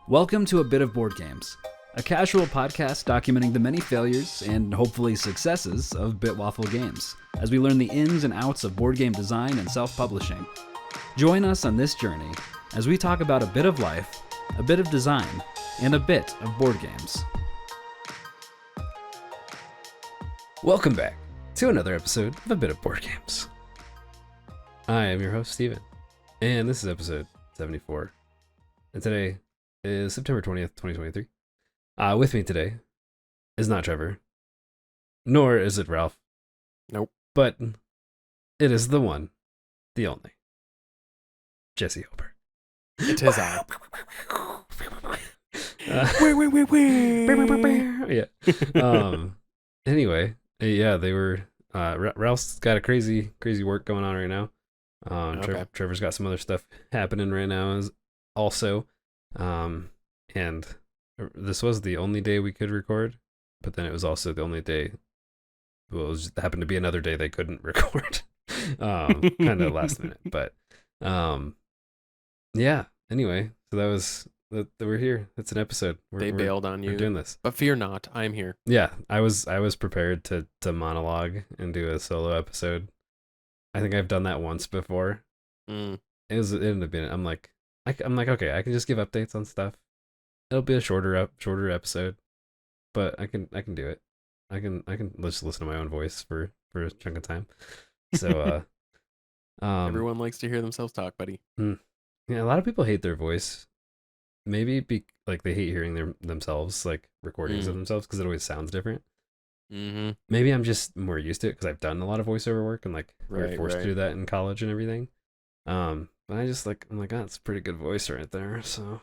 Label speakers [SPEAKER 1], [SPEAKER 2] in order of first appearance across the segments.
[SPEAKER 1] Welcome to A Bit of Board Games, a casual podcast documenting the many failures and hopefully successes of Waffle Games, as we learn the ins and outs of board game design and self-publishing. Join us on this journey as we talk about a bit of life, a bit of design, and a bit of board games. Welcome back to another episode of A Bit of Board Games. I am your host, Steven, and this is episode 74. And today is September 20th, 2023. With me today is not Trevor, nor is it Ralph.
[SPEAKER 2] Nope.
[SPEAKER 1] But it is the one, the only, Jesse Hopper.
[SPEAKER 2] It is I.
[SPEAKER 1] Yeah. Anyway, yeah, they were. Ralph's got a crazy work going on right now.
[SPEAKER 2] Okay.
[SPEAKER 1] Trevor's got some other stuff happening right now also. And this was the only day we could record, but then it was also the only day. Well, it happened to be another day they couldn't record. Kind of last minute, but yeah. Anyway, so that was that. We're here. It's an episode.
[SPEAKER 2] They bailed on you.
[SPEAKER 1] We're doing this,
[SPEAKER 2] but fear not, I am here.
[SPEAKER 1] Yeah, I was prepared to monologue and do a solo episode. I think I've done that once before. It ended up being. I'm like, okay, I can just give updates on stuff. It'll be a shorter episode, but I can do it. I can just listen to my own voice for a chunk of time. So
[SPEAKER 2] Everyone likes to hear themselves talk, buddy.
[SPEAKER 1] Yeah, a lot of people hate their voice. Maybe like they hate hearing themselves, like recordings of themselves, because it always sounds different.
[SPEAKER 2] Mm-hmm.
[SPEAKER 1] Maybe I'm just more used to it because I've done a lot of voiceover work and like we were forced to do that in college and everything. But I'm like, oh, it's a pretty good voice right there. So,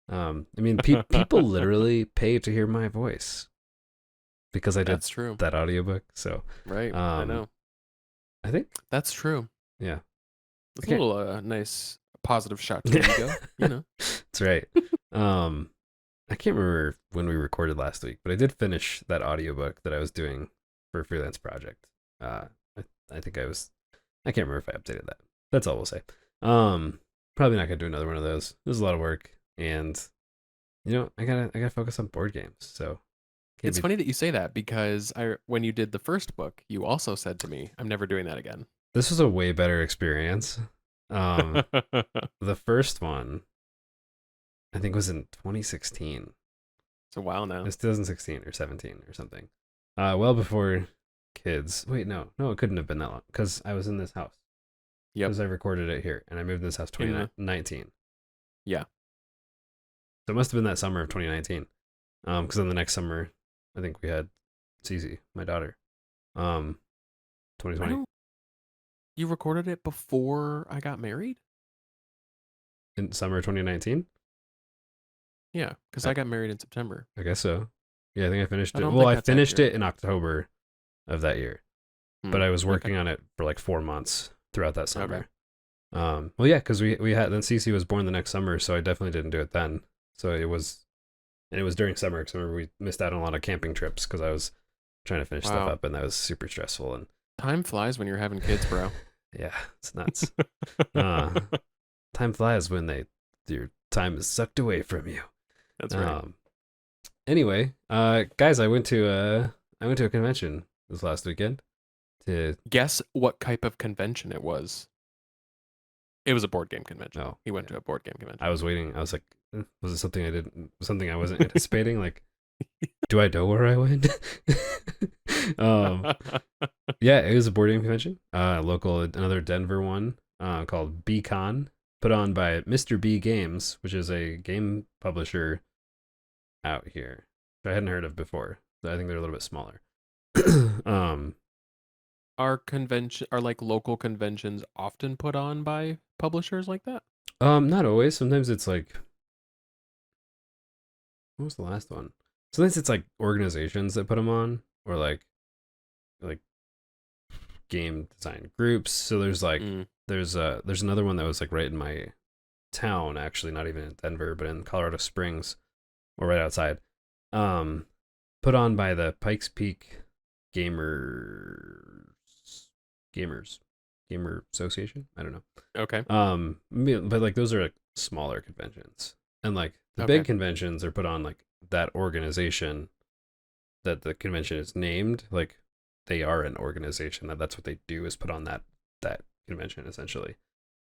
[SPEAKER 1] I mean, people literally pay to hear my voice because I did that audiobook. So,
[SPEAKER 2] right, I know.
[SPEAKER 1] I think
[SPEAKER 2] that's true.
[SPEAKER 1] Yeah,
[SPEAKER 2] it's a little nice positive shot to the ego. You know,
[SPEAKER 1] that's right. I can't remember when we recorded last week, but I did finish that audiobook that I was doing for a freelance project. I think I can't remember if I updated that. That's all we'll say. Probably not gonna do another one of those. It was a lot of work, and I gotta focus on board games. So
[SPEAKER 2] it's funny that you say that because when you did the first book, you also said to me, "I'm never doing that again."
[SPEAKER 1] This was a way better experience. The first one, I think, was in 2016.
[SPEAKER 2] It's a while now.
[SPEAKER 1] It's 2016 or 17 or something. Well before kids. Wait, no, it couldn't have been that long because I was in this house.
[SPEAKER 2] Yep.
[SPEAKER 1] Because I recorded it here, and I moved in this house 2019.
[SPEAKER 2] Yeah.
[SPEAKER 1] So it must have been that summer of 2019. Because then the next summer, I think we had Cece, my daughter. 2020.
[SPEAKER 2] You recorded it before I got married?
[SPEAKER 1] In summer 2019?
[SPEAKER 2] Yeah, because I got married in September.
[SPEAKER 1] I guess so. Yeah, I think I finished it. Well, I finished it in October of that year. But I was working on it for like 4 months throughout that summer. Okay. Well, yeah, because we had, then Cece was born the next summer, so I definitely didn't do it then. So it was during summer, because I remember we missed out on a lot of camping trips because I was trying to finish stuff up, and that was super stressful. And
[SPEAKER 2] time flies when you're having kids, bro.
[SPEAKER 1] Yeah, it's nuts. Time flies when your time is sucked away from you.
[SPEAKER 2] That's right.
[SPEAKER 1] Anyway, guys, I went to a convention this last weekend. To
[SPEAKER 2] guess what type of convention it was. It was a board game convention.
[SPEAKER 1] Oh,
[SPEAKER 2] he went to a board game convention.
[SPEAKER 1] I was waiting. I was like, was it something I wasn't anticipating? Like, do I know where I went? Yeah, it was a board game convention. Another Denver one, called BCon, put on by Mr. B Games, which is a game publisher out here that I hadn't heard of before. So I think they're a little bit smaller.
[SPEAKER 2] Are like local conventions often put on by publishers like that?
[SPEAKER 1] Not always. Sometimes it's like, what was the last one? Sometimes it's like organizations that put them on, or like game design groups. So there's like there's another one that was like right in my town, actually, not even in Denver, but in Colorado Springs, or right outside. Put on by the Pikes Peak Gamer Association. I don't know.
[SPEAKER 2] Okay.
[SPEAKER 1] But like those are like smaller conventions. And like the big conventions are put on like that organization that the convention is named. Like they are an organization that's what they do, is put on that convention essentially.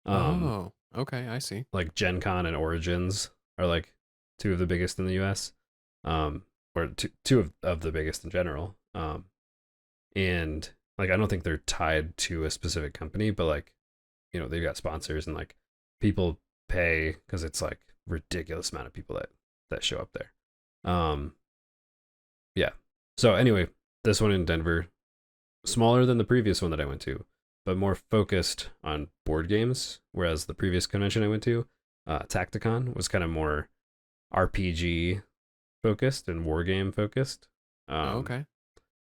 [SPEAKER 2] Okay, I see.
[SPEAKER 1] Like Gen Con and Origins are like two of the biggest in the US. Or two of the biggest in general. And like I don't think they're tied to a specific company, but like, you know, they've got sponsors and like people pay because it's like ridiculous amount of people that show up there. Yeah. So anyway, this one in Denver, smaller than the previous one that I went to, but more focused on board games. Whereas the previous convention I went to, Tacticon, was kind of more RPG focused and war game focused.
[SPEAKER 2] Okay.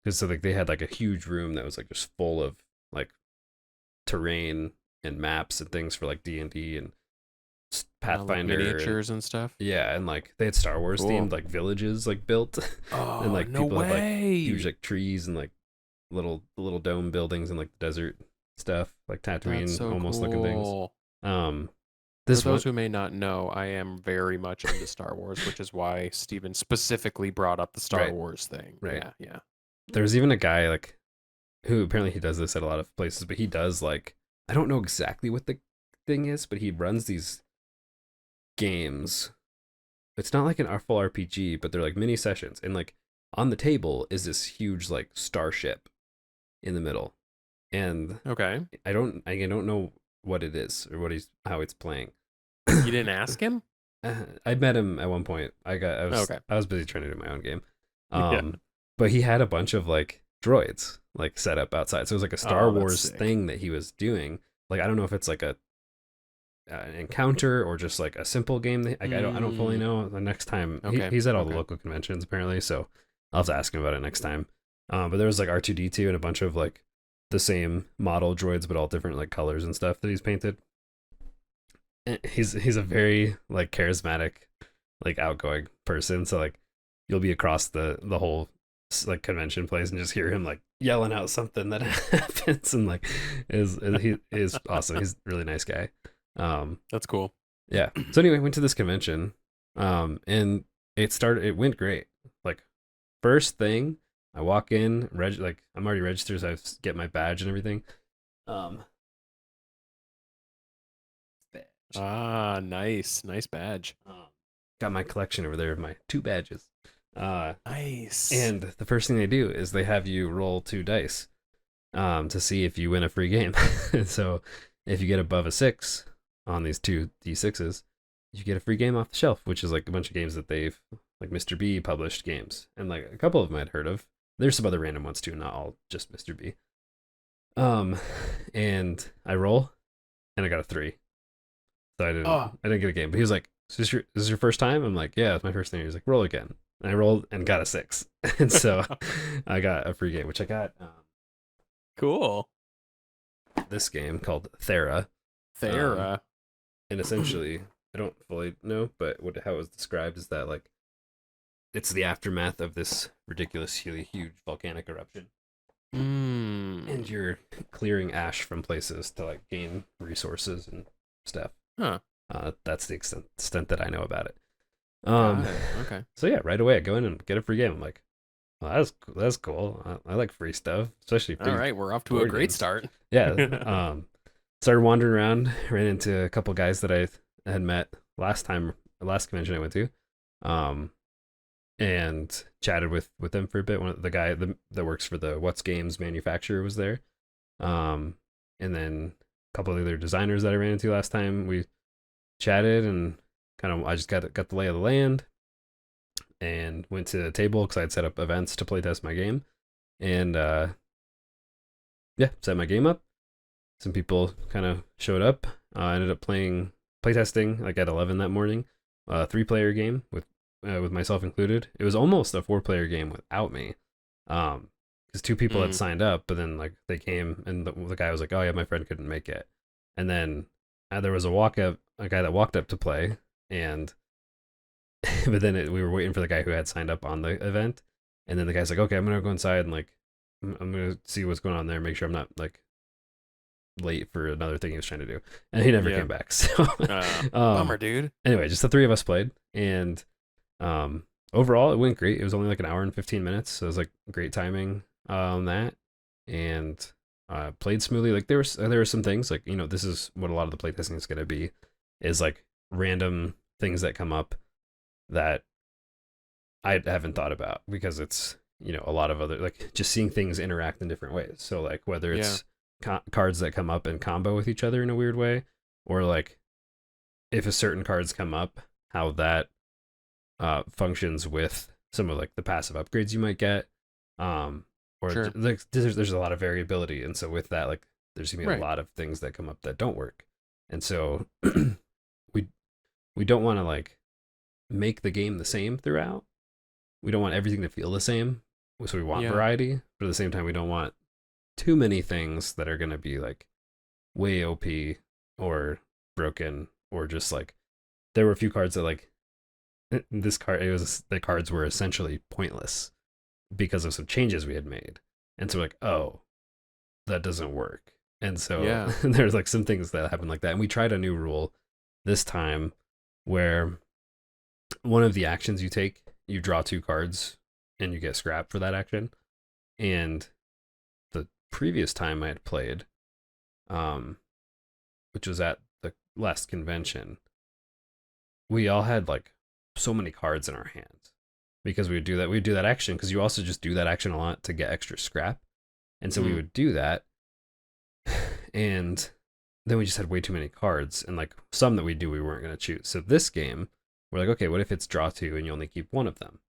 [SPEAKER 1] Because so like they had like a huge room that was like just full of like terrain and maps and things for like D&D and Pathfinder,
[SPEAKER 2] like miniatures and stuff.
[SPEAKER 1] Yeah, and like they had Star Wars themed like villages like built.
[SPEAKER 2] Oh,
[SPEAKER 1] and like
[SPEAKER 2] no
[SPEAKER 1] people had like
[SPEAKER 2] way.
[SPEAKER 1] huge like trees and like little dome buildings and like the desert stuff, like Tatooine
[SPEAKER 2] so
[SPEAKER 1] almost
[SPEAKER 2] cool.
[SPEAKER 1] looking things.
[SPEAKER 2] For those who may not know, I am very much into Star Wars, which is why Steven specifically brought up the Star Wars thing.
[SPEAKER 1] Right.
[SPEAKER 2] Yeah.
[SPEAKER 1] There's even a guy like who apparently he does this at a lot of places, but he does like, I don't know exactly what the thing is, but he runs these games. It's not like a full RPG, but they're like mini sessions, and like on the table is this huge like starship in the middle, and I don't know what it is or how it's playing.
[SPEAKER 2] You didn't ask him?
[SPEAKER 1] I met him at one point. I was busy trying to do my own game. But he had a bunch of like droids like set up outside, so it was like a Star Wars thing that he was doing. Like I don't know if it's like an encounter or just like a simple game. I don't fully know. The next time he's at all the local conventions apparently, so I'll have to ask him about it next time. But there was like R2D2 and a bunch of like the same model droids, but all different like colors and stuff that he's painted. And he's a very like charismatic, like outgoing person. So like you'll be across the whole like convention place and just hear him like yelling out something that happens, and like he is awesome. He's a really nice guy.
[SPEAKER 2] That's cool.
[SPEAKER 1] Yeah. So anyway, went to this convention, and it went great. Like first thing, I walk in, like I'm already registered, so I get my badge and everything.
[SPEAKER 2] Nice badge.
[SPEAKER 1] Got my collection over there of my 2 badges.
[SPEAKER 2] Nice.
[SPEAKER 1] And the first thing they do is they have you roll 2 dice, to see if you win a free game. So if you get above a 6 on these 2 D6s, you get a free game off the shelf, which is like a bunch of games that they've like Mr. B published games, and like a couple of them I'd heard of. There's some other random ones too, not all just Mr. B. And I roll, and I got a 3. So I didn't get a game. But he was like, "Is this your first time?" I'm like, "Yeah, it's my first time." He was like, "Roll again." And I rolled and got a 6, and so I got a free game, which I got.
[SPEAKER 2] Cool.
[SPEAKER 1] This game called Thera. And essentially, I don't fully know, but how it was described is that like it's the aftermath of this ridiculously huge volcanic eruption. And you're clearing ash from places to like gain resources and stuff. That's the extent that I know about it.
[SPEAKER 2] Okay.
[SPEAKER 1] So yeah, right away I go in and get a free game. I'm like, well, that's cool. I like free stuff, especially free.
[SPEAKER 2] All right, we're off to a great start.
[SPEAKER 1] Yeah. Started wandering around, ran into a couple guys that I had met last convention I went to, and chatted with them for a bit. The guy that works for the What's Games manufacturer was there, and then a couple of other designers that I ran into last time. We chatted and I just got the lay of the land, and went to the table because I had set up events to playtest my game, and set my game up. Some people kind of showed up. I ended up playtesting like at 11 that morning, a 3-player game with myself included. It was almost a 4-player game without me, because 2 people had signed up, but then like they came and the guy was like, "Oh yeah, my friend couldn't make it," and then there was a guy that walked up to play, and but then we were waiting for the guy who had signed up on the event, and then the guy's like, "Okay, I'm gonna go inside and like I'm gonna see what's going on there, make sure I'm not like late for another thing he was trying to do, and he never came back. So
[SPEAKER 2] bummer, dude.
[SPEAKER 1] Anyway, just the three of us played, and overall it went great. It was only like an hour and 15 minutes, so it was like great timing on that, and played smoothly. Like there were some things like, this is what a lot of the playtesting is going to be, is like random things that come up that I haven't thought about, because it's, a lot of other, like just seeing things interact in different ways. So like whether it's cards that come up and combo with each other in a weird way, or like if a certain cards come up, how that functions with some of like the passive upgrades you might get, or like there's a lot of variability, and so with that, like there's gonna be a lot of things that come up that don't work, and so we don't want to like make the game the same throughout. We don't want everything to feel the same, so we want variety, but at the same time we don't want too many things that are going to be like way OP or broken, or just like there were a few cards that like the cards were essentially pointless because of some changes we had made, and so like, oh, that doesn't work. And so there's like some things that happen like that, and we tried a new rule this time where one of the actions you take, you draw 2 cards and you get scrap for that action. And the previous time I had played, which was at the last convention, we all had like so many cards in our hands because we would do that action, because you also just do that action a lot to get extra scrap. And so we would do that, and then we just had way too many cards, and like some that we weren't going to choose. So this game, we're like, okay, what if it's draw 2 and you only keep one of them?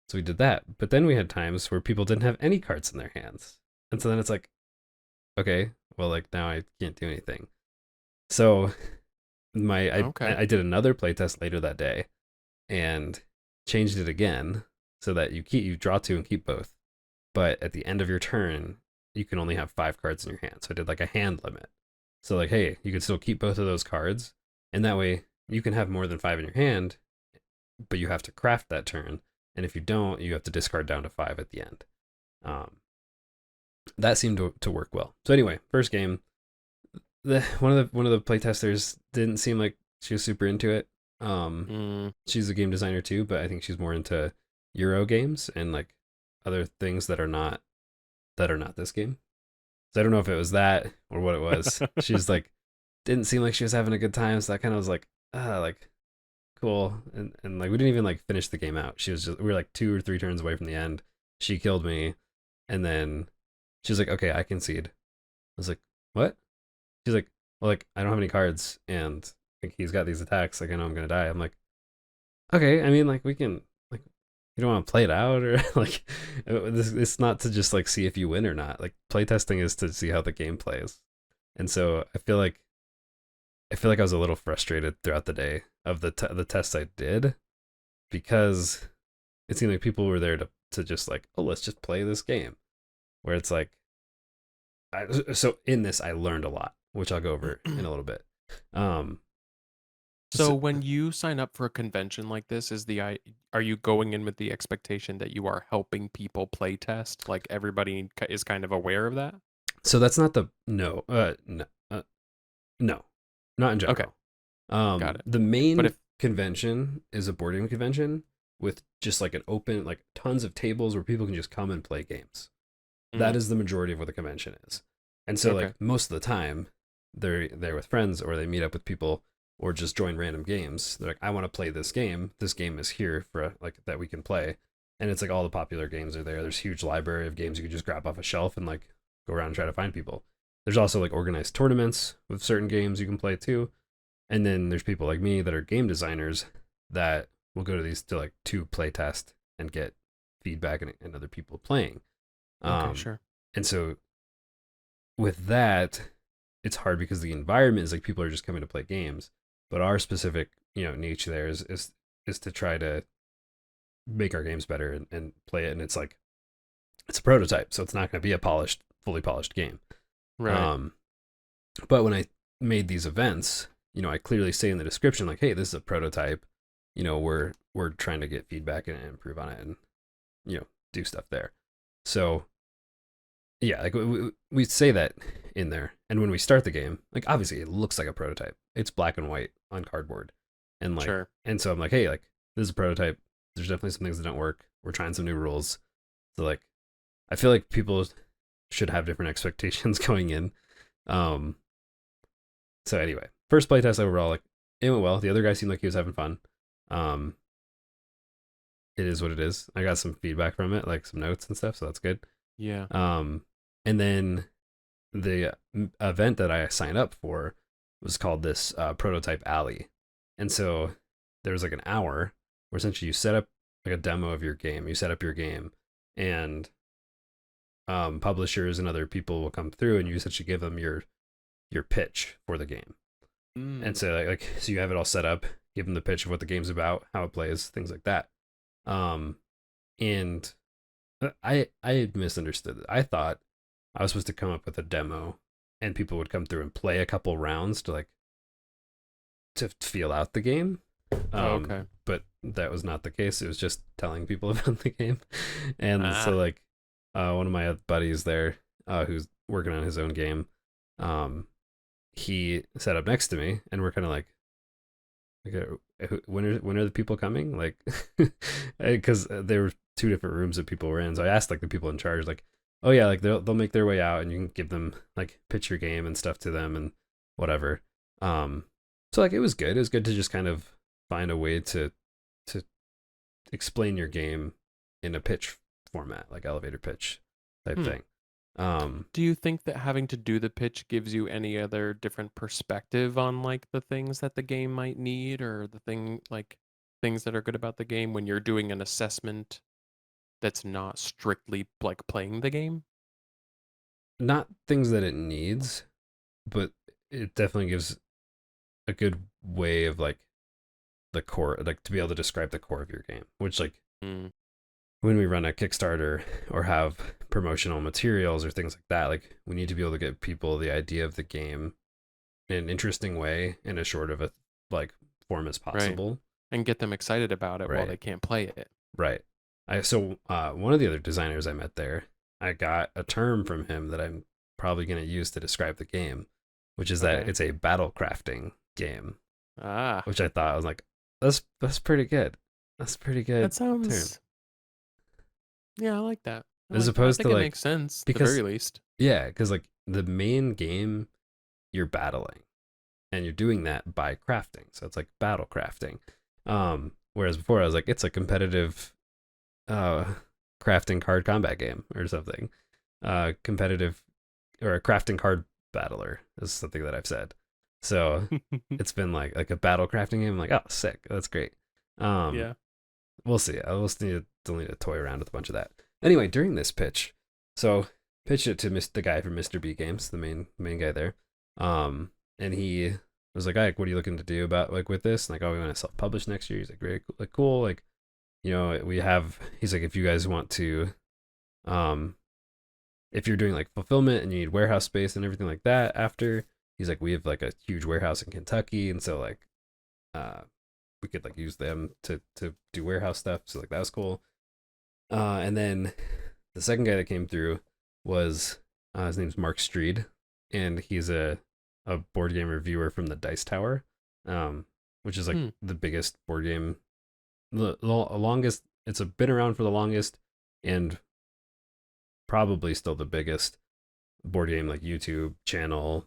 [SPEAKER 1] So we did that. But then we had times where people didn't have any cards in their hands. And so then it's like, okay, well, like now I can't do anything. So I did another playtest later that day and changed it again so that you draw 2 and keep both. But at the end of your turn, you can only have 5 cards in your hand. So I did like a hand limit. So like, hey, you can still keep both of those cards, and that way you can have more than 5 in your hand, but you have to craft that turn. And if you don't, you have to discard down to 5 at the end. That seemed to work well. So anyway, first game, one of the playtesters didn't seem like she was super into it. She's a game designer too, but I think she's more into Euro games and like other things that are not this game. So I don't know if it was that or what it was. She's like, didn't seem like she was having a good time. So that kind of was like, like cool. And like, we didn't even like finish the game out. We were like 2 or 3 turns away from the end. She killed me. And then she was like, okay, I concede. I was like, what? She's like, well, like, I don't have any cards, and like he's got these attacks. Like, I know I'm gonna die. I'm like, okay. I mean, like, we can, like, you don't want to play it out, or like, it's not to just like see if you win or not. Like, playtesting is to see how the game plays. And so I feel like I was a little frustrated throughout the day of the tests I did, because it seemed like people were there to just like, oh, let's just play this game. Where it's like, so in this I learned a lot, which I'll go over in a little bit.
[SPEAKER 2] So when you sign up for a convention like this, are you going in with the expectation that you are helping people play test? Like everybody is kind of aware of that?
[SPEAKER 1] So that's not no, not in general.
[SPEAKER 2] Okay. Got it.
[SPEAKER 1] The main convention is a board game convention with just like an open, like tons of tables where people can just come and play games. That is the majority of what the convention is. And so like most of the time they're there with friends, or they meet up with people, or just join random games. They're like, I want to play this game. This game is here for like that we can play. And it's like all the popular games are there. There's a huge library of games you can just grab off a shelf and like go around and try to find people. There's also like organized tournaments with certain games you can play too. And then there's people like me that are game designers that will go to these to play test and get feedback and other people playing.
[SPEAKER 2] Sure.
[SPEAKER 1] And so with that, it's hard because the environment is like people are just coming to play games, but our specific, niche there is to try to make our games better and play it. And it's like, it's a prototype, so it's not going to be a fully polished game.
[SPEAKER 2] Right.
[SPEAKER 1] But when I made these events, I clearly say in the description, like, hey, this is a prototype. We're trying to get feedback and improve on it, and do stuff there. So yeah, like we say that in there, and when we start the game, like obviously it looks like a prototype. It's black and white on cardboard, and like,
[SPEAKER 2] Sure.
[SPEAKER 1] and so I'm like, hey, like this is a prototype. There's definitely some things that don't work. We're trying some new rules. So like, I feel like people should have different expectations going in. Um. So anyway, first playtest overall, like it went well. The other guy seemed like he was having fun. Um. It is what it is. I got some feedback from it, like some notes and stuff, so that's good.
[SPEAKER 2] Yeah.
[SPEAKER 1] And then the event that I signed up for was called this prototype alley, and so there was like an hour where essentially you set up like a demo of your game. You set up your game, and publishers and other people will come through, and you essentially give them your pitch for the game. And so so you have it all set up, give them the pitch of what the game's about, how it plays, things like that. And I had misunderstood it. I thought I was supposed to come up with a demo, and people would come through and play a couple rounds to like to feel out the game.
[SPEAKER 2] Okay.
[SPEAKER 1] But that was not the case. It was just telling people about the game, and so like one of my buddies there, who's working on his own game, he sat up next to me, and we're kind of like, when are the people coming? Like, because there were two different rooms that people were in. So I asked like the people in charge, like, oh yeah, like they'll make their way out, and you can give them like pitch your game and stuff to them and whatever. So like it was good. It was good to just kind of find a way to explain your game in a pitch format, like elevator pitch type thing.
[SPEAKER 2] Do you think that having to do the pitch gives you any other different perspective on like the things that the game might need, or the things that are good about the game when you're doing an assessment that's not strictly like playing the game?
[SPEAKER 1] Not things that it needs, but it definitely gives a good way of like the core, like to be able to describe the core of your game, which like when we run a Kickstarter or have promotional materials or things like that, like we need to be able to give people the idea of the game in an interesting way in as short of a like form as possible.
[SPEAKER 2] Right. And get them excited about it while
[SPEAKER 1] Right.
[SPEAKER 2] they can't play it.
[SPEAKER 1] Right. So one of the other designers I met there, I got a term from him that I'm probably going to use to describe the game, which is that it's a battle crafting game. Which I thought, I was like, that's pretty good. That's pretty good.
[SPEAKER 2] That sounds
[SPEAKER 1] term.
[SPEAKER 2] Yeah, I like that.
[SPEAKER 1] As opposed to
[SPEAKER 2] it
[SPEAKER 1] like,
[SPEAKER 2] makes sense
[SPEAKER 1] because,
[SPEAKER 2] at the very least.
[SPEAKER 1] Yeah, because like the main game, you're battling, and you're doing that by crafting. So it's like battle crafting. Whereas before I was like, it's a competitive crafting card combat game or something. Competitive or a crafting card battler is something that I've said. So it's been like a battle crafting game. I'm like, oh, sick. That's great.
[SPEAKER 2] Yeah.
[SPEAKER 1] We'll see. I'll still need to toy around with a bunch of that. Anyway, during this pitch, so pitched it to the guy from Mr. B Games, the main guy there. And he was like, "Ike, what are you looking to do about like with this?" And like, "Oh, we want to self-publish next year." He's like, "Very cool, like cool, like, you know, we have." He's like, "If you guys want to, if you're doing like fulfillment and you need warehouse space and everything like that after." He's like, "We have like a huge warehouse in Kentucky, and so like, we could like use them to do warehouse stuff." So like that was cool. And then the second guy that came through was his name's Mark Streed, and he's a board game reviewer from the Dice Tower, which is like the biggest board game, the longest. It's been around for the longest, and probably still the biggest board game like YouTube channel,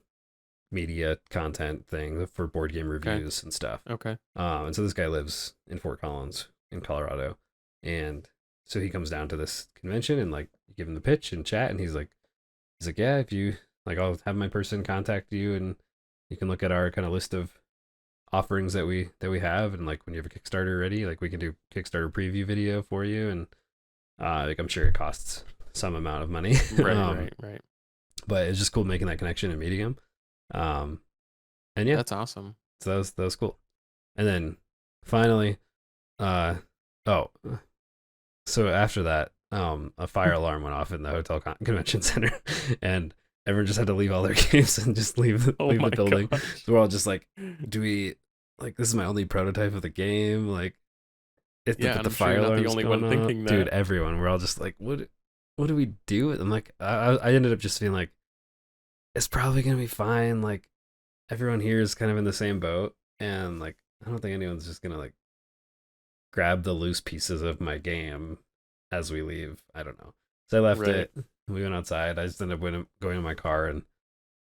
[SPEAKER 1] media content thing for board game reviews and stuff.
[SPEAKER 2] Okay.
[SPEAKER 1] And so this guy lives in Fort Collins in Colorado, and so he comes down to this convention and like give him the pitch and chat, and he's like, yeah, if you like, I'll have my person contact you, and you can look at our kind of list of offerings that we have, and like when you have a Kickstarter ready, like we can do Kickstarter preview video for you, and like I'm sure it costs some amount of money.
[SPEAKER 2] Right.
[SPEAKER 1] But it's just cool making that connection and meeting him. And yeah,
[SPEAKER 2] that's awesome.
[SPEAKER 1] So that was cool. And then finally, so after that, a fire alarm went off in the hotel convention center, and everyone just had to leave all their games and just leave the building. Gosh. So we're all just like, do we like, this is my only prototype of the game? Like,
[SPEAKER 2] the fire alarm. Not the only one thinking that.
[SPEAKER 1] Dude, everyone. We're all just like, what? what do we do? I'm like, I ended up just being like, it's probably gonna be fine. Like everyone here is kind of in the same boat, and like I don't think anyone's just gonna like grab the loose pieces of my game as we leave. I don't know. So I left
[SPEAKER 2] Right.
[SPEAKER 1] it. We went outside. I just ended up going in my car and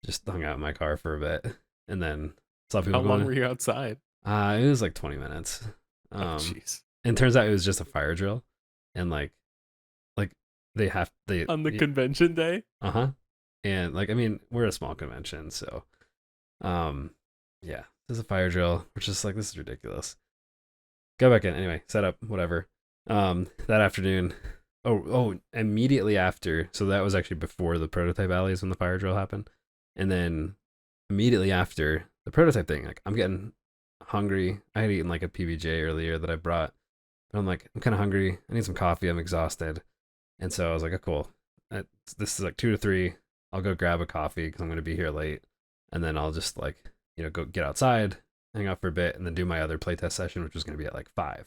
[SPEAKER 1] just hung out in my car for a bit, and then saw people
[SPEAKER 2] How long
[SPEAKER 1] going.
[SPEAKER 2] were you outside?
[SPEAKER 1] It was like 20 minutes.
[SPEAKER 2] Oh,
[SPEAKER 1] Um,
[SPEAKER 2] jeez.
[SPEAKER 1] and turns out it was just a fire drill, and like they
[SPEAKER 2] On the convention day?
[SPEAKER 1] uh-huh. And like I mean, we're a small convention, so um yeah, there's a fire drill. We're just like, this is ridiculous. Go back in anyway, set up, whatever. That afternoon, immediately after, so that was actually before the prototype alleys when the fire drill happened. And then immediately after the prototype thing, like I'm getting hungry. I had eaten like a PBJ earlier that I brought. But I'm like, I'm kind of hungry. I need some coffee. I'm exhausted. And so I was like, oh, cool. This is like 2 to 3. I'll go grab a coffee because I'm going to be here late. And then I'll just like, go get outside, hang out for a bit, and then do my other playtest session, which was going to be at like 5.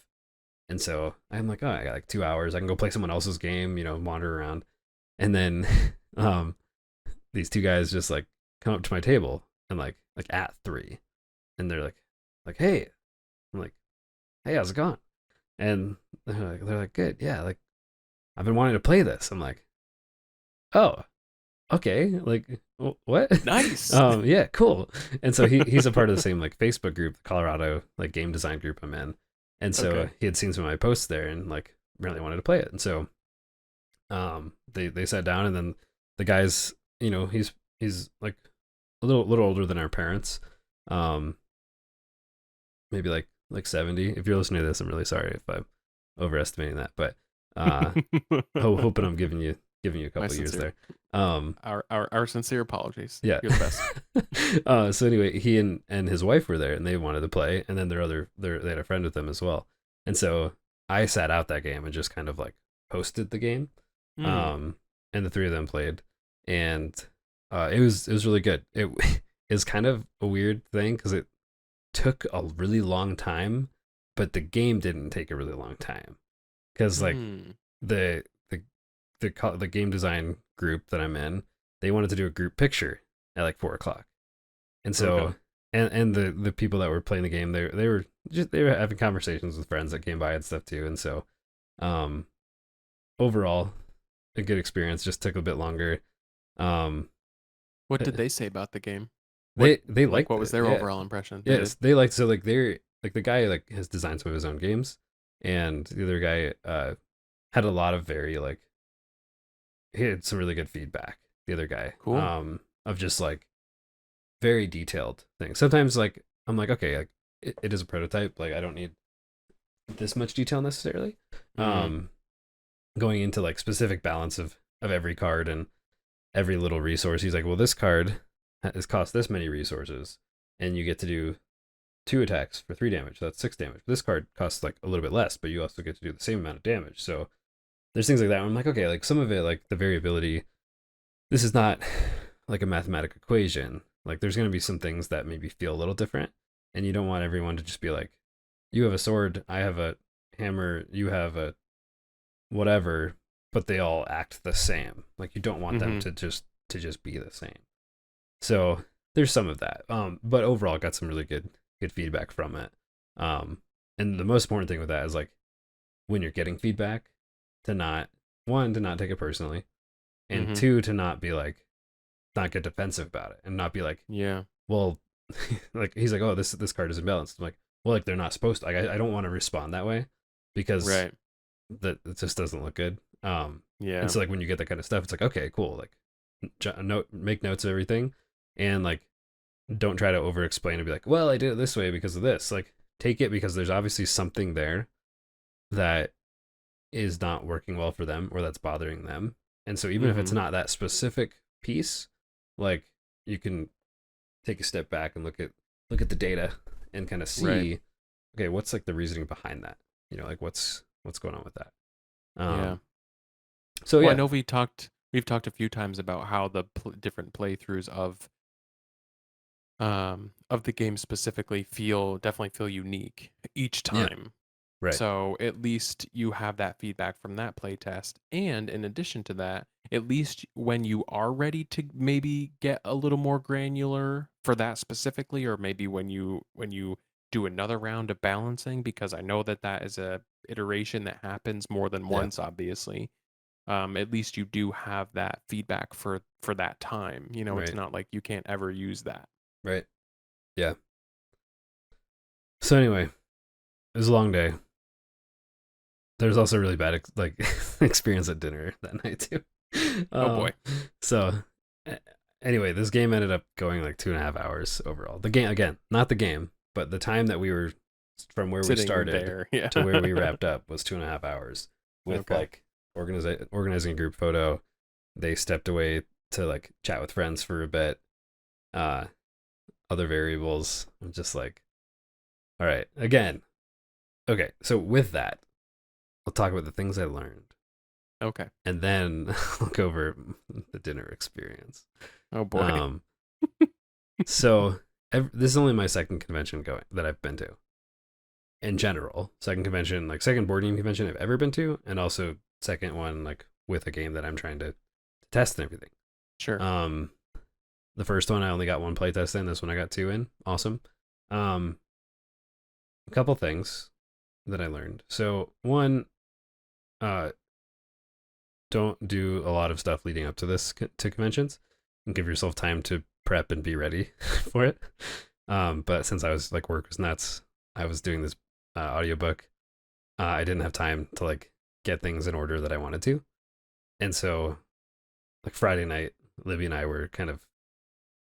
[SPEAKER 1] And so I'm like, oh, I got like 2 hours. I can go play someone else's game, wander around. And then um, these two guys just like come up to my table and like at 3. And they're like, hey. I'm like, hey, how's it going? And they're like, good. Yeah, like I've been wanting to play this. I'm like, oh, okay. Like, what?
[SPEAKER 2] Nice.
[SPEAKER 1] Yeah, cool. And so he's a part of the same like Facebook group, the Colorado like game design group I'm in. And so
[SPEAKER 2] Okay.
[SPEAKER 1] he had seen some of my posts there and like really wanted to play it. And so they sat down, and then the guys, he's like a little older than our parents. Um Maybe like 70. If you're listening to this, I'm really sorry if I'm overestimating that, but hoping I'm giving you a
[SPEAKER 2] My
[SPEAKER 1] couple years
[SPEAKER 2] sincere,
[SPEAKER 1] there. Um,
[SPEAKER 2] our sincere apologies.
[SPEAKER 1] yeah.
[SPEAKER 2] You're the best.
[SPEAKER 1] So anyway, he and his wife were there, and they wanted to play, and then they had a friend with them as well, and so I sat out that game and just kind of like hosted the game,
[SPEAKER 2] Mm.
[SPEAKER 1] um, and the three of them played, and it was really good. It is kind of a weird thing because it took a really long time, but the game didn't take a really long time because like
[SPEAKER 2] Mm.
[SPEAKER 1] the the game design group that I'm in, they wanted to do a group picture at like 4 o'clock, and
[SPEAKER 2] Okay.
[SPEAKER 1] so and the people that were playing the game, they were having conversations with friends that came by and stuff too, and so um overall a good experience. Just took a bit longer. Um,
[SPEAKER 2] What did they say about the game?
[SPEAKER 1] they
[SPEAKER 2] Like,
[SPEAKER 1] liked
[SPEAKER 2] what was
[SPEAKER 1] it,
[SPEAKER 2] their
[SPEAKER 1] yeah.
[SPEAKER 2] overall impression? They
[SPEAKER 1] Yes,
[SPEAKER 2] did.
[SPEAKER 1] they like, so like they're like the guy like has designed some of his own games, and the other guy had a lot of very like he had some really good feedback. The other guy
[SPEAKER 2] Cool.
[SPEAKER 1] of just like very detailed things. Sometimes like I'm like, okay, like it is a prototype, like I don't need this much detail necessarily.
[SPEAKER 2] Mm.
[SPEAKER 1] Um, Going into like specific balance of every card and every little resource. He's like, well, this card has cost this many resources, and you get to do 2 attacks for 3 damage. So that's 6 damage. This card costs like a little bit less, but you also get to do the same amount of damage. So there's things like that. I'm like, okay, like some of it, like the variability. This is not like a mathematical equation. Like there's going to be some things that maybe feel a little different, and you don't want everyone to just be like, you have a sword, I have a hammer, you have a whatever, but they all act the same. Like you don't want them
[SPEAKER 2] Mm-hmm.
[SPEAKER 1] to just be the same. So there's some of that. But overall, got some really good feedback from it. Um, and the most important thing with that is like when you're getting feedback, to not to not take it personally, and
[SPEAKER 2] Mm-hmm.
[SPEAKER 1] two, to not be like not get defensive about it, and not be like,
[SPEAKER 2] Yeah.
[SPEAKER 1] well, like he's like, oh, this card is imbalanced. I'm like, well, like they're not supposed to. Like I don't want to respond that way because
[SPEAKER 2] Right.
[SPEAKER 1] that it just doesn't look good. And
[SPEAKER 2] Yeah.
[SPEAKER 1] so like when you get that kind of stuff, it's like, okay, cool. Like make notes of everything, and like don't try to over explain and be like, well, I did it this way because of this. Like take it because there's obviously something there that is not working well for them or that's bothering them. And so even if it's
[SPEAKER 2] Mm-hmm.
[SPEAKER 1] not that specific piece, like you can take a step back and look at the data and kind of
[SPEAKER 2] Right.
[SPEAKER 1] see, okay, what's like the reasoning behind that? Like what's going on with that?
[SPEAKER 2] Yeah.
[SPEAKER 1] Um so
[SPEAKER 2] Well, I
[SPEAKER 1] yeah.
[SPEAKER 2] know we've talked a few times about how the different playthroughs of the game specifically definitely feel unique each
[SPEAKER 1] Yeah.
[SPEAKER 2] time.
[SPEAKER 1] Right.
[SPEAKER 2] So at least you have that feedback from that playtest. And in addition to that, at least when you are ready to maybe get a little more granular for that specifically, or maybe when you do another round of balancing, because I know that that is a iteration that happens more than
[SPEAKER 1] Yeah.
[SPEAKER 2] once, obviously. At least you do have that feedback for that time. You know, it's
[SPEAKER 1] Right.
[SPEAKER 2] not like you can't ever use that.
[SPEAKER 1] Right. Yeah. So anyway, it was a long day. There's also a really bad experience at dinner that night too.
[SPEAKER 2] Oh boy.
[SPEAKER 1] So anyway, this game ended up going like 2.5 hours overall. The game, again, not the game, but the time that we were from where we
[SPEAKER 2] Sitting
[SPEAKER 1] started
[SPEAKER 2] there, yeah.
[SPEAKER 1] to where we wrapped up was 2.5 hours with
[SPEAKER 2] Okay.
[SPEAKER 1] like organizing a group photo. They stepped away to like chat with friends for a bit. Other variables. I'm just like, all right, again. Okay, so with that, I'll talk about the things I learned.
[SPEAKER 2] Okay.
[SPEAKER 1] And then I'll go over the dinner experience.
[SPEAKER 2] Oh boy.
[SPEAKER 1] So this is only my second convention going that I've been to. In general, second convention, like second board game convention I've ever been to, and also second one like with a game that I'm trying to test and everything.
[SPEAKER 2] Sure.
[SPEAKER 1] The first one I only got one playtest in. This one I got two in. Awesome. A couple things that I learned. So one, don't do a lot of stuff leading up to this to conventions, and give yourself time to prep and be ready for it. But since I was like work was nuts, I was doing this audiobook. I didn't have time to like get things in order that I wanted to, and so like Friday night, Libby and I were kind of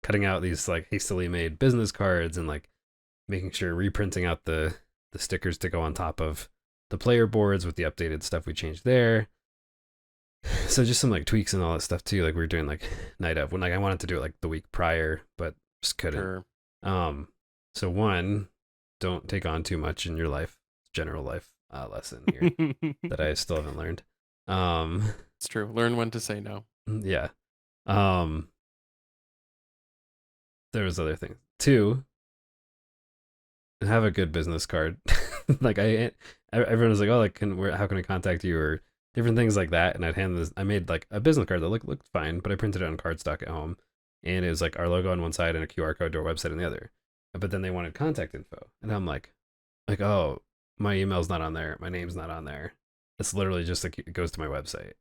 [SPEAKER 1] cutting out these like hastily made business cards and like making sure reprinting out the stickers to go on top of the player boards with the updated stuff we changed there. So just some like tweaks and all that stuff too. Like we were doing like night of when like I wanted to do it like the week prior, but just couldn't.
[SPEAKER 2] Sure.
[SPEAKER 1] So one, don't take on too much in your life, general life lesson here that I still haven't learned.
[SPEAKER 2] It's true. Learn when to say no.
[SPEAKER 1] Yeah. There was other things. Two, have a good business card. Like everyone was like, oh, like how can I contact you or different things like that. And I made like a business card that looked fine, but I printed it on cardstock at home, and it was like our logo on one side and a QR code to our website on the other. But then they wanted contact info, and I'm like, oh, my email's not on there, my name's not on there. It's literally just like it goes to my website,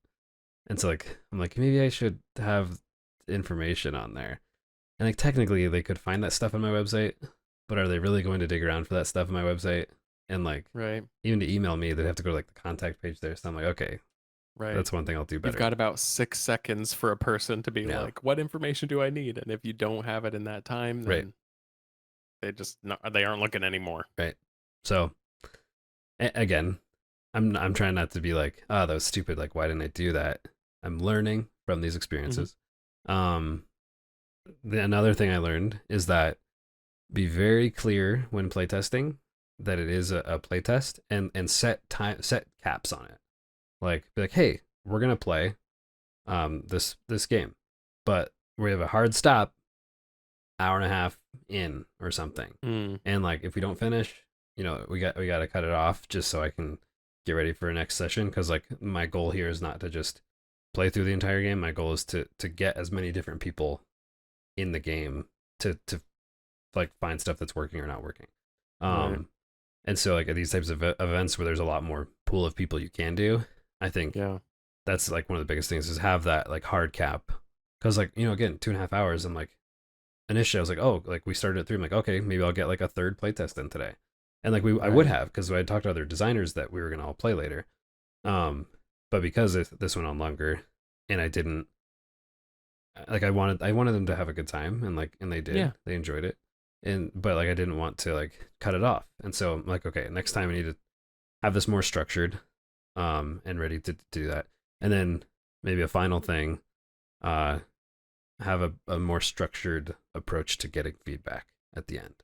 [SPEAKER 1] and so like I'm like maybe I should have information on there, and like technically they could find that stuff on my website, but are they really going to dig around for that stuff on my website? And like,
[SPEAKER 2] right,
[SPEAKER 1] even to email me, they'd have to go to like the contact page there. So I'm like, okay,
[SPEAKER 2] right.
[SPEAKER 1] that's one thing I'll do better.
[SPEAKER 2] You've got about 6 seconds for a person to be like, what information do I need? And if you don't have it in that time, then they aren't looking anymore.
[SPEAKER 1] Right. So again, I'm trying not to be like, oh, that was stupid. Like, why didn't I do that? I'm learning from these experiences. Another thing I learned is that be very clear when playtesting that it is a playtest, and set caps on it. Like be like, hey, we're gonna play this game, but we have a hard stop, hour and a half in or something, and like if we don't finish, we got to cut it off just so I can get ready for a next session. Because like my goal here is not to just play through the entire game. My goal is to get as many different people in the game to like find stuff that's working or not working.
[SPEAKER 2] Right.
[SPEAKER 1] And so like at these types of events where there's a lot more pool of people you can do, I think that's like one of the biggest things is have that like hard cap. Because like, again, 2.5 hours, I'm like, initially I was like, oh, like we started at 3. I'm like, okay, maybe I'll get like a third playtest in today. And like I would have, because I had talked to other designers that we were gonna all play later. But because this went on longer, and I didn't like I wanted them to have a good time, and they did. They enjoyed it. But like I didn't want to like cut it off. And so I'm like, okay, next time I need to have this more structured and ready to do that. And then maybe a final thing, have a more structured approach to getting feedback at the end.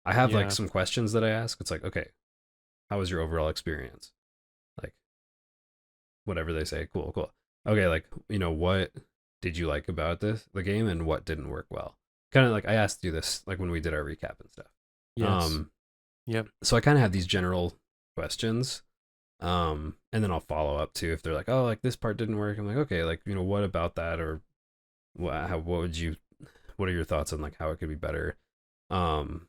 [SPEAKER 1] I have like some questions that I ask. It's like, okay, how was your overall experience? Like whatever they say, cool. Okay, like, what did you like about the game, and what didn't work well? Kind of like I asked you this like when we did our recap and stuff.
[SPEAKER 2] Yes. Yep.
[SPEAKER 1] So I kind of have these general questions. And then I'll follow up too if they're like, oh, like this part didn't work. I'm like, okay, like what about that, or what are your thoughts on like how it could be better? Um,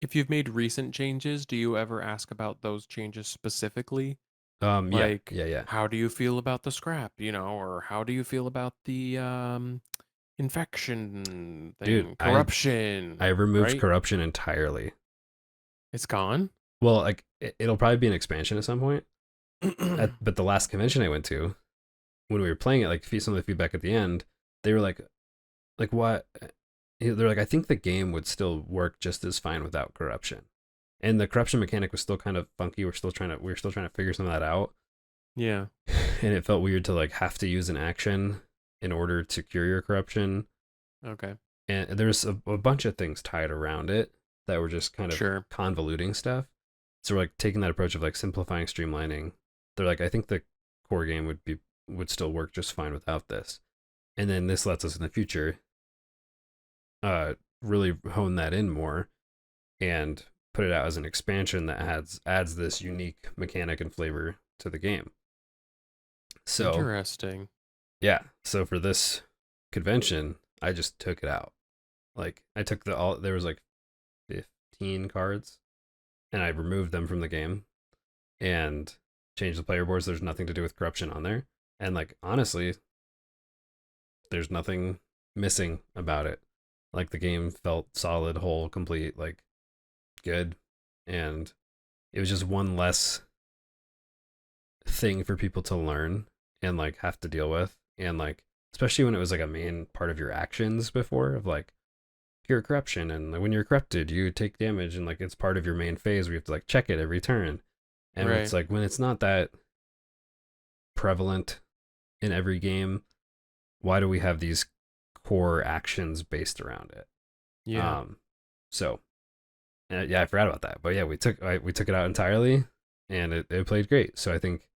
[SPEAKER 2] If you've made recent changes, do you ever ask about those changes specifically?
[SPEAKER 1] yeah,
[SPEAKER 2] Like,
[SPEAKER 1] yeah, yeah,
[SPEAKER 2] how do you feel about the scrap, or how do you feel about the infection
[SPEAKER 1] dude,
[SPEAKER 2] thing, corruption,
[SPEAKER 1] I removed
[SPEAKER 2] right?
[SPEAKER 1] corruption entirely.
[SPEAKER 2] It's gone?
[SPEAKER 1] Well, like it'll probably be an expansion at some point. But the last convention I went to, when we were playing it, like some of the feedback at the end, they were like what? They're like, I think the game would still work just as fine without corruption, and the corruption mechanic was still kind of funky. We are still trying to figure some of that out,
[SPEAKER 2] Yeah.
[SPEAKER 1] and it felt weird to like have to use an action in order to cure your corruption.
[SPEAKER 2] Okay.
[SPEAKER 1] And there's a bunch of things tied around it that were just kind of
[SPEAKER 2] Sure.
[SPEAKER 1] convoluting stuff. So we're like taking that approach of like simplifying, streamlining. They're like, I think the core game would still work just fine without this. And then this lets us in the future really hone that in more and put it out as an expansion that adds this unique mechanic and flavor to the game. So
[SPEAKER 2] Interesting.
[SPEAKER 1] yeah, so for this convention, I just took it out. Like I took there was like 15 cards, and I removed them from the game and changed the player boards. There's nothing to do with corruption on there, and like honestly, there's nothing missing about it. Like the game felt solid, whole, complete, like good, and it was just one less thing for people to learn and like have to deal with, and like especially when it was like a main part of your actions before of like cure corruption, and when you're corrupted you take damage, and like it's part of your main phase where you have to like check it every turn. And it's
[SPEAKER 2] Right.
[SPEAKER 1] like when it's not that prevalent in every game, why do we have these core actions based around it?
[SPEAKER 2] Yeah.
[SPEAKER 1] So yeah, I forgot about that, but yeah, we took it out entirely, and it played great. So I think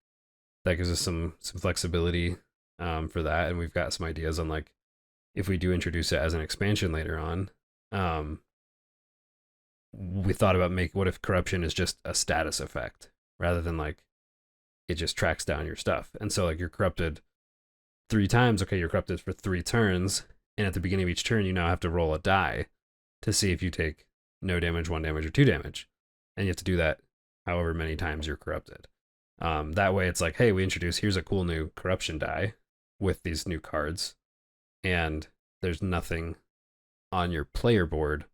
[SPEAKER 1] that gives us some flexibility for that, and we've got some ideas on like if we do introduce it as an expansion later on. um, we thought about what if corruption is just a status effect rather than like it just tracks down your stuff. And so like you're corrupted 3 times, okay, you're corrupted for 3 turns, and at the beginning of each turn you now have to roll a die to see if you take no damage, 1 damage, or 2 damage, and you have to do that however many times you're corrupted. That way it's like, hey, here's a cool new corruption die with these new cards, and there's nothing on your player board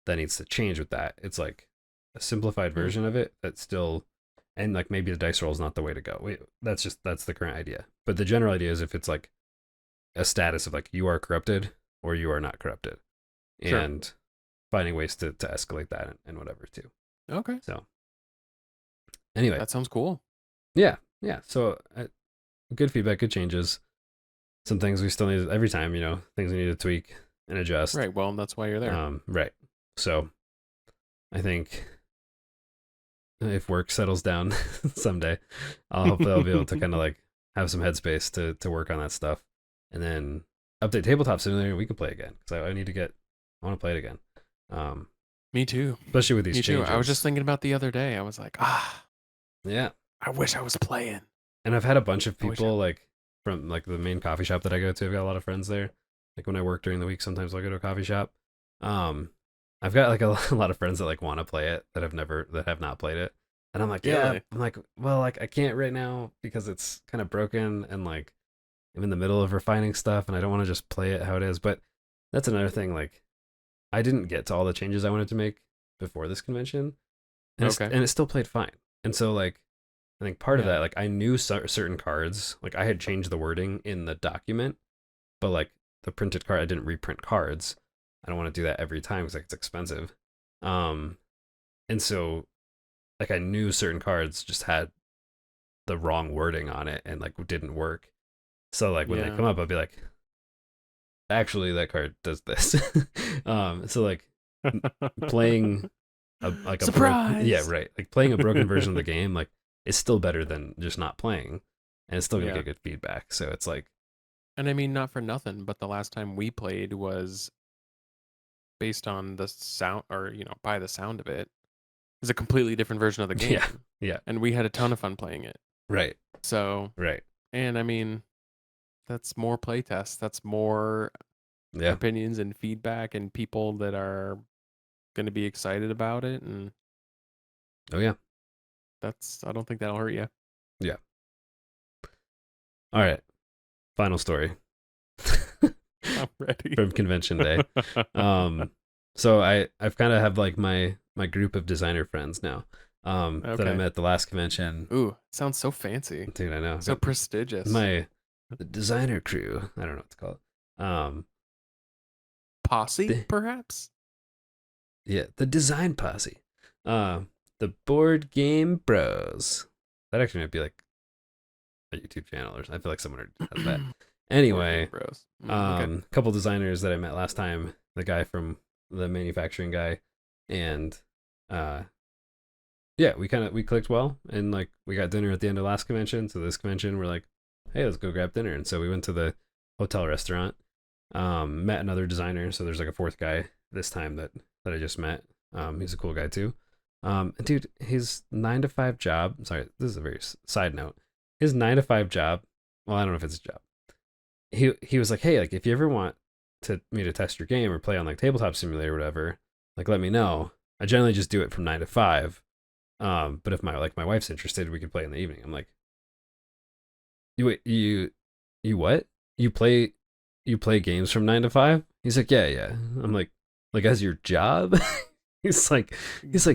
[SPEAKER 1] that needs to change with that. It's like a simplified version of it that's still, and like maybe the dice roll is not the way to go. That's the current idea. But the general idea is if it's like a status of like you are corrupted or you are not corrupted,
[SPEAKER 2] Sure.
[SPEAKER 1] and finding ways to escalate that and whatever too.
[SPEAKER 2] Okay.
[SPEAKER 1] So anyway,
[SPEAKER 2] That sounds cool.
[SPEAKER 1] yeah. So good feedback, good changes. Some things we still need every time, things we need to tweak and adjust.
[SPEAKER 2] Right. Well, that's why you're there.
[SPEAKER 1] Right. So I think if work settles down someday, hopefully I'll be able to kind of like have some headspace to work on that stuff, and then update Tabletop Simulator. We can play again because I want to play it again.
[SPEAKER 2] Me too.
[SPEAKER 1] Especially with these
[SPEAKER 2] Me
[SPEAKER 1] changes.
[SPEAKER 2] too. I was just thinking about the other day. I was like,
[SPEAKER 1] yeah.
[SPEAKER 2] I wish I was playing.
[SPEAKER 1] And I've had a bunch of people like from like the main coffee shop that I go to. I've got a lot of friends there. Like when I work during the week, sometimes I'll go to a coffee shop. I've got like a lot of friends that like want to play it that have not played it. And I'm like, yeah,
[SPEAKER 2] Really?
[SPEAKER 1] I'm like, well, like I can't right now because it's kind of broken, and like I'm in the middle of refining stuff and I don't want to just play it how it is. But that's another thing. Like I didn't get to all the changes I wanted to make before this convention, and it still played fine. And so like I think part of that, like I knew certain cards, like I had changed the wording in the document, but like the printed card, I didn't reprint cards. I don't want to do that every time because like it's expensive. And so like I knew certain cards just had the wrong wording on it and like didn't work. So like when they come up, I'll be like, actually that card does this. So like playing a
[SPEAKER 2] surprise.
[SPEAKER 1] Yeah, right. Like playing a broken version of the game, like is still better than just not playing, and it's still gonna get good feedback. So it's like,
[SPEAKER 2] and I mean, not for nothing, but the last time we played was based on the sound, or by the sound of it, is a completely different version of the game.
[SPEAKER 1] Yeah.
[SPEAKER 2] And we had a ton of fun playing it.
[SPEAKER 1] Right.
[SPEAKER 2] So,
[SPEAKER 1] right.
[SPEAKER 2] And I mean, that's more playtests. That's more opinions and feedback and people that are going to be excited about it. And
[SPEAKER 1] oh yeah,
[SPEAKER 2] I don't think that'll hurt you.
[SPEAKER 1] Yeah. All right. Final story.
[SPEAKER 2] I'm ready.
[SPEAKER 1] From convention day. So I've kind of have like my group of designer friends now. That I met at the last convention.
[SPEAKER 2] Ooh, sounds so fancy.
[SPEAKER 1] Dude, I know.
[SPEAKER 2] So prestigious.
[SPEAKER 1] The designer crew. I don't know what to call it.
[SPEAKER 2] Posse, perhaps?
[SPEAKER 1] Yeah, the design posse. The board game bros. That actually might be like a YouTube channel or something. I feel like someone has that. Anyway, a couple designers that I met last time, the guy from the manufacturing guy, and yeah, we clicked well, and like we got dinner at the end of last convention. So this convention, we're like, hey, let's go grab dinner, and so we went to the hotel restaurant. Met another designer, so there's like a fourth guy this time that I just met. He's a cool guy too. Dude, his 9-to-5 job. Sorry, this is a very side note. His 9-to-5 job. Well, I don't know if it's a job. He was like, hey, like if you ever want me to test your game or play on like Tabletop Simulator or whatever, like let me know. I generally just do it from 9 to 5. But if my wife's interested, we could play in the evening. I'm like, you what? You play games from 9 to 5? He's like, yeah. I'm like as your job? He's like,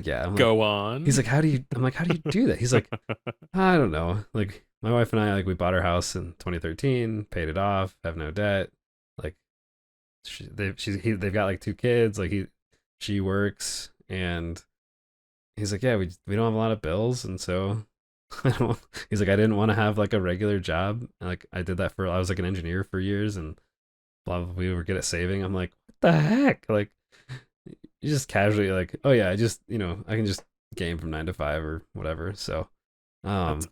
[SPEAKER 1] yeah. I'm
[SPEAKER 2] Go
[SPEAKER 1] like,
[SPEAKER 2] on.
[SPEAKER 1] He's like, how do you do that? He's like, I don't know. Like my wife and I, like we bought our house in 2013, paid it off, have no debt. Like they've got like 2 kids. Like she works, and he's like, yeah, we don't have a lot of bills, and so he's like, I didn't want to have like a regular job. And, like I did that I was like an engineer for years, and blah blah. We were good at saving. I'm like, what the heck? Like you just casually like, oh yeah, I just I can just game from 9 to 5 or whatever. So,
[SPEAKER 2] man,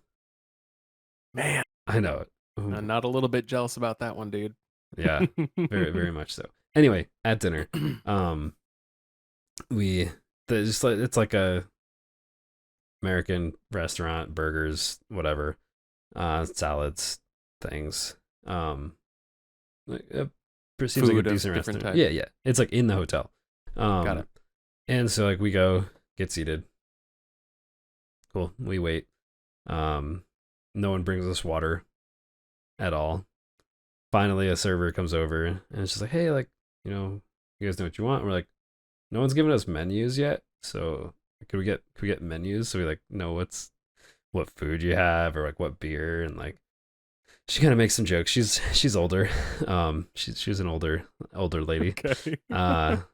[SPEAKER 1] I know.
[SPEAKER 2] I'm not a little bit jealous about that one, dude.
[SPEAKER 1] Yeah, very very much so. Anyway, at dinner, it's like a American restaurant, burgers, whatever, salads, things. It seems like a decent restaurant. Type. Yeah. It's like in the hotel. Got it. And so like we go get seated. Cool. We wait. No one brings us water at all. Finally, a server comes over and it's just like, hey, like, you guys know what you want? And we're like, no one's given us menus yet, so could we get menus so we like know what food you have or like what beer, and like she kind of makes some jokes. She's older. She's an older lady.
[SPEAKER 2] Okay.
[SPEAKER 1] A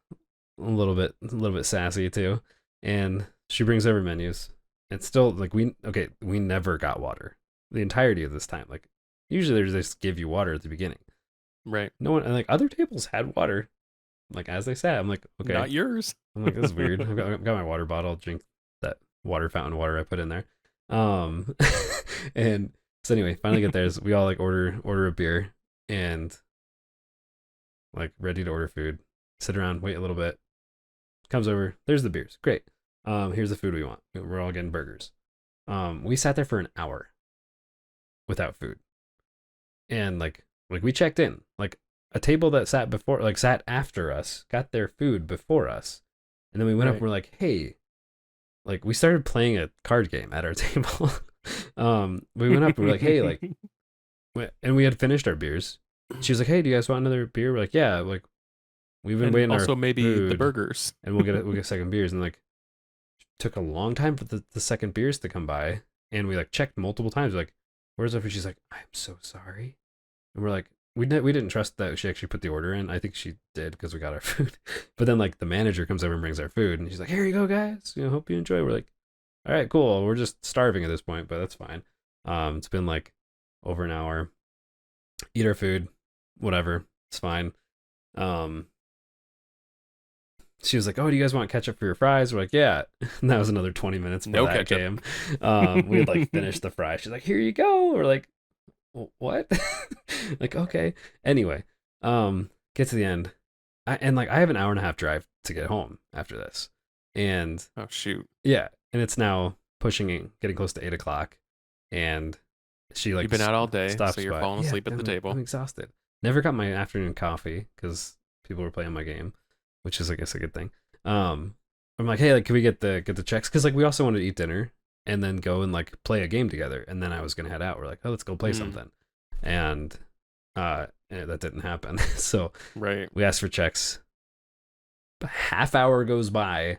[SPEAKER 1] little bit sassy too, and she brings over menus. And still like we never got water the entirety of this time. Like usually they just give you water at the beginning.
[SPEAKER 2] Right.
[SPEAKER 1] No one, and like other tables had water, like as they sat. I'm like, okay,
[SPEAKER 2] not yours.
[SPEAKER 1] I'm like, this is weird. I've got my water bottle. I'll drink that water fountain water I put in there. And so anyway, finally get there. We all like order a beer and like ready to order food. Sit around, wait a little bit. Comes over. There's the beers. Great. Here's the food we want. We're all getting burgers. We sat there for an hour without food, and like we checked in. Like a table that sat after us got their food before us, and then we went up and we're like, hey, like we started playing a card game at our table. We went up and we're like, hey, like, and we had finished our beers. She was like, hey, do you guys want another beer? We're like, yeah, like we've been waiting.
[SPEAKER 2] Also,
[SPEAKER 1] our
[SPEAKER 2] maybe
[SPEAKER 1] food,
[SPEAKER 2] the burgers,
[SPEAKER 1] and we'll get second beers. And like, took a long time for the second beers to come by, and we like checked multiple times. We're like, where's the food? She's like, I'm so sorry. And we're like, we didn't trust that she actually put the order in. I think she did because we got our food. But then like the manager comes over and brings our food, and she's like, here you go, guys. Hope you enjoy. We're like, all right, cool. We're just starving at this point, but that's fine. It's been like over an hour. Eat our food, whatever. It's fine. She was like, oh, do you guys want ketchup for your fries? We're like, yeah. And that was another 20 minutes before that came. We had like finished the fry. She's like, here you go. We're like, what? Like, okay. Anyway, get to the end. I have an hour and a half drive to get home after this. And
[SPEAKER 2] oh shoot,
[SPEAKER 1] yeah, and it's now getting close to 8 o'clock, and she like
[SPEAKER 2] you've been out all day, so
[SPEAKER 1] stops
[SPEAKER 2] you're
[SPEAKER 1] by.
[SPEAKER 2] falling
[SPEAKER 1] Yeah,
[SPEAKER 2] asleep at the
[SPEAKER 1] I'm
[SPEAKER 2] table.
[SPEAKER 1] exhausted. Never got my afternoon coffee because people were playing my game, which is I guess a good thing. I'm like, hey, like, can we get the checks? Because like we also wanted to eat dinner and then go and like play a game together, and then I was gonna head out. We're like, oh, let's go play something, and that didn't happen. So
[SPEAKER 2] Right.
[SPEAKER 1] we asked for checks. A half hour goes by,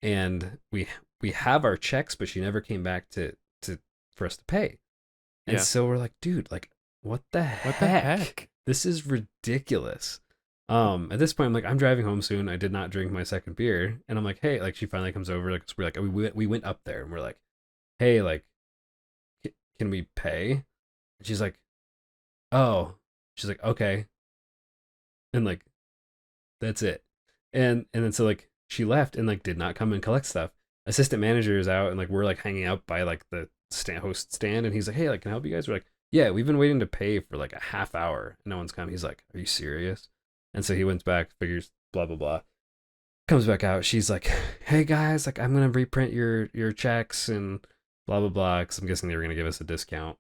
[SPEAKER 1] and we have our checks, but she never came back to for us to pay. And
[SPEAKER 2] Yeah.
[SPEAKER 1] so we're like, dude, like, what the
[SPEAKER 2] What the
[SPEAKER 1] heck?
[SPEAKER 2] heck?
[SPEAKER 1] This is ridiculous. At this point, I'm like, I'm driving home soon. I did not drink my second beer, and I'm like, hey, like, she finally comes over. Like, we're like, we went up there, and we're like, hey, like, can we pay? And she's like, oh, she's like, okay, and like, that's it. And then so like she left and like did not come and collect stuff. Assistant manager is out, and like we're like hanging out by like the host stand, and he's like, hey, like, can I help you guys? We're like, yeah, we've been waiting to pay for like a half hour. No one's come. He's like, are you serious? And so he went back, figures blah blah blah. Comes back out. She's like, hey guys, like, I'm gonna reprint your checks and blah blah blah. Because I'm guessing they were gonna give us a discount,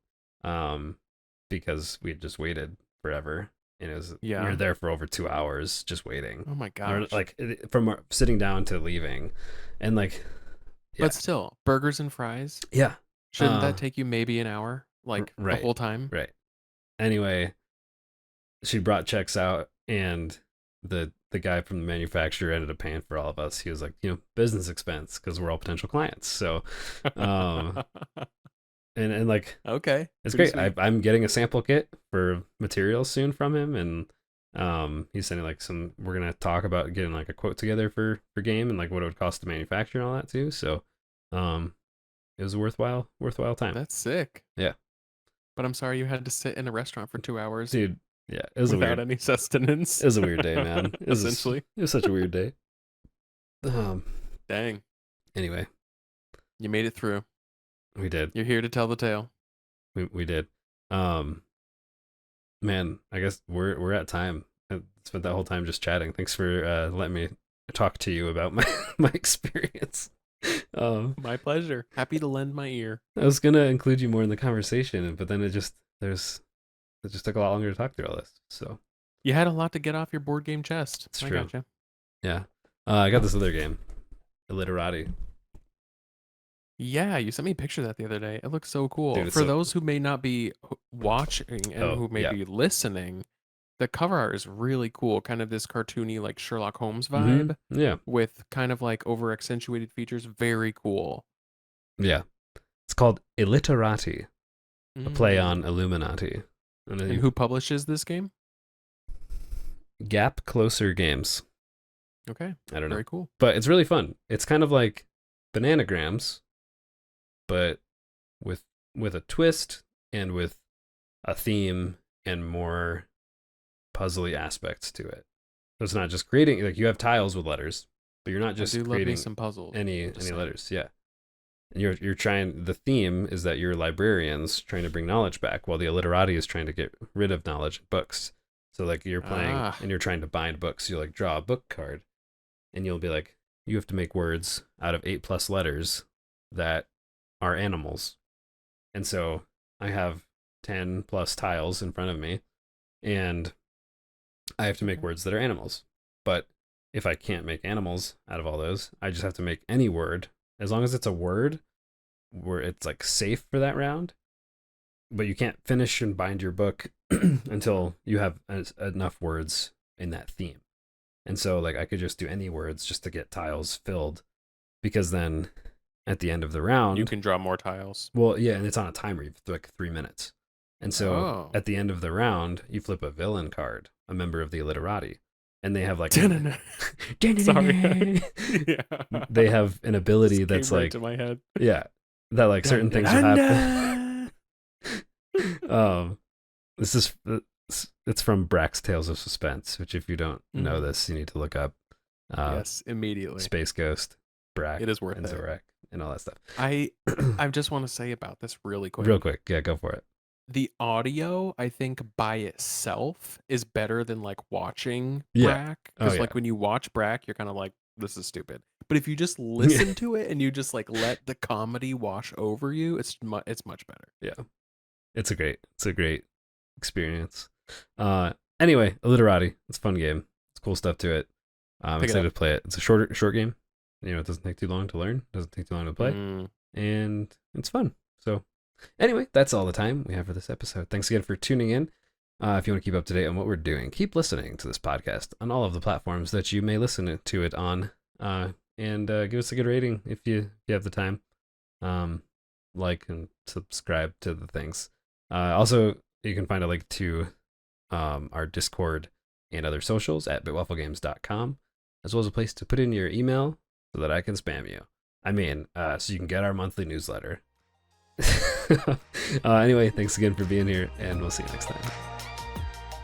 [SPEAKER 1] because we had just waited forever. And it was, we were there for over 2 hours just waiting.
[SPEAKER 2] Oh my
[SPEAKER 1] Or
[SPEAKER 2] gosh.
[SPEAKER 1] like from sitting down to leaving, and like, yeah,
[SPEAKER 2] But still, burgers and fries.
[SPEAKER 1] yeah.
[SPEAKER 2] Shouldn't that take you maybe an hour? Like the
[SPEAKER 1] Right,
[SPEAKER 2] whole time?
[SPEAKER 1] right. Anyway, she brought checks out, and the guy from the manufacturer ended up paying for all of us. He was like, business expense, because we're all potential clients. So, and like,
[SPEAKER 2] okay,
[SPEAKER 1] it's
[SPEAKER 2] pretty
[SPEAKER 1] great.
[SPEAKER 2] sweet.
[SPEAKER 1] I'm getting a sample kit for materials soon from him, and he's sending like we're gonna talk about getting like a quote together for game, and like what it would cost to manufacture and all that too. So it was a worthwhile time.
[SPEAKER 2] That's sick.
[SPEAKER 1] Yeah.
[SPEAKER 2] But I'm sorry you had to sit in a restaurant for 2 hours,
[SPEAKER 1] Dude, yeah, it was
[SPEAKER 2] without any sustenance.
[SPEAKER 1] it was a weird day, man.
[SPEAKER 2] Essentially.
[SPEAKER 1] It was such a weird day.
[SPEAKER 2] Dang.
[SPEAKER 1] Anyway,
[SPEAKER 2] You made it through.
[SPEAKER 1] we did.
[SPEAKER 2] You're here to tell the tale.
[SPEAKER 1] We did. Man, I guess we're at time. I spent that whole time just chatting. Thanks for letting me talk to you about my experience.
[SPEAKER 2] My pleasure. Happy to lend my ear.
[SPEAKER 1] I was gonna include you more in the conversation, but then it just took a lot longer to talk through all this. So
[SPEAKER 2] You had a lot to get off your board game chest.
[SPEAKER 1] it's
[SPEAKER 2] I
[SPEAKER 1] true.
[SPEAKER 2] gotcha.
[SPEAKER 1] Yeah. I got this other game, Illiterati.
[SPEAKER 2] Yeah, you sent me a picture of that the other day. It looks so cool.
[SPEAKER 1] Dude, it's
[SPEAKER 2] For
[SPEAKER 1] so
[SPEAKER 2] those who may not be watching and who may
[SPEAKER 1] yeah.
[SPEAKER 2] be listening, the cover art is really cool. Kind of this cartoony, like Sherlock Holmes
[SPEAKER 1] Mm-hmm.
[SPEAKER 2] vibe
[SPEAKER 1] Yeah.
[SPEAKER 2] with kind of like over accentuated features. Very cool.
[SPEAKER 1] Yeah. It's called Illiterati, a play
[SPEAKER 2] Mm.
[SPEAKER 1] on Illuminati.
[SPEAKER 2] And who publishes this game?
[SPEAKER 1] Gap Closer Games.
[SPEAKER 2] Okay.
[SPEAKER 1] I don't know.
[SPEAKER 2] Very cool.
[SPEAKER 1] But it's really fun. It's kind of like Bananagrams, but with a twist and with a theme and more puzzly aspects to it. So it's not just creating, like, you have tiles with letters, but you're not just creating
[SPEAKER 2] some puzzles.
[SPEAKER 1] any letters. Yeah. And you're trying, the theme is that you're librarians trying to bring knowledge back, while the illiterati is trying to get rid of knowledge in books. So like you're playing and you're trying to bind books. You like draw a book card, and you'll be like, you have to make words out of 8+ letters that are animals. And so I have 10+ tiles in front of me, and I have to make words that are animals. But if I can't make animals out of all those, I just have to make any word, as long as it's a word where it's like safe for that round. But you can't finish and bind your book until you have enough words in that theme. And so like I could just do any words just to get tiles filled, because then at the end of the round
[SPEAKER 2] you can draw more tiles.
[SPEAKER 1] Well, yeah, and it's on a timer for like 3 minutes. And so at the end of the round, you flip a villain card, a member of the illiterati, and they have like
[SPEAKER 2] Sorry.
[SPEAKER 1] Yeah. They have an ability that's like
[SPEAKER 2] to my head.
[SPEAKER 1] Yeah, that like certain things will happen. It's from Brack's Tales of Suspense, which if you don't know this, you need to look up.
[SPEAKER 2] Yes, immediately.
[SPEAKER 1] Space Ghost, Brack,
[SPEAKER 2] it is worth
[SPEAKER 1] and
[SPEAKER 2] it.
[SPEAKER 1] Zorak, and all that stuff.
[SPEAKER 2] I just want to say about this really quick.
[SPEAKER 1] Real quick, yeah, go for it.
[SPEAKER 2] The audio, I think by itself is better than like watching
[SPEAKER 1] Yeah.
[SPEAKER 2] Brack. Because like when you watch Brack, you're kind of like, this is stupid. But if you just listen to it and you just like let the comedy wash over you, it's much better.
[SPEAKER 1] Yeah, it's a great experience. Anyway, Illiterati. It's a fun game. It's cool stuff to it. I'm excited to play it. It's a short game. You know, it doesn't take too long to learn. Doesn't take too long to play, and it's fun. So, anyway, that's all the time we have for this episode. Thanks again for tuning in. If you want to keep up to date on what we're doing, keep listening to this podcast on all of the platforms that you may listen to it on, and give us a good rating if you have the time. Like and subscribe to the things. Also, you can find a link to our Discord and other socials at wafflegames.com, as well as a place to put in your email so that I can spam you. So you can get our monthly newsletter. Anyway, thanks again for being here, and we'll see you next time.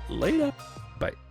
[SPEAKER 2] Later.
[SPEAKER 1] Bye.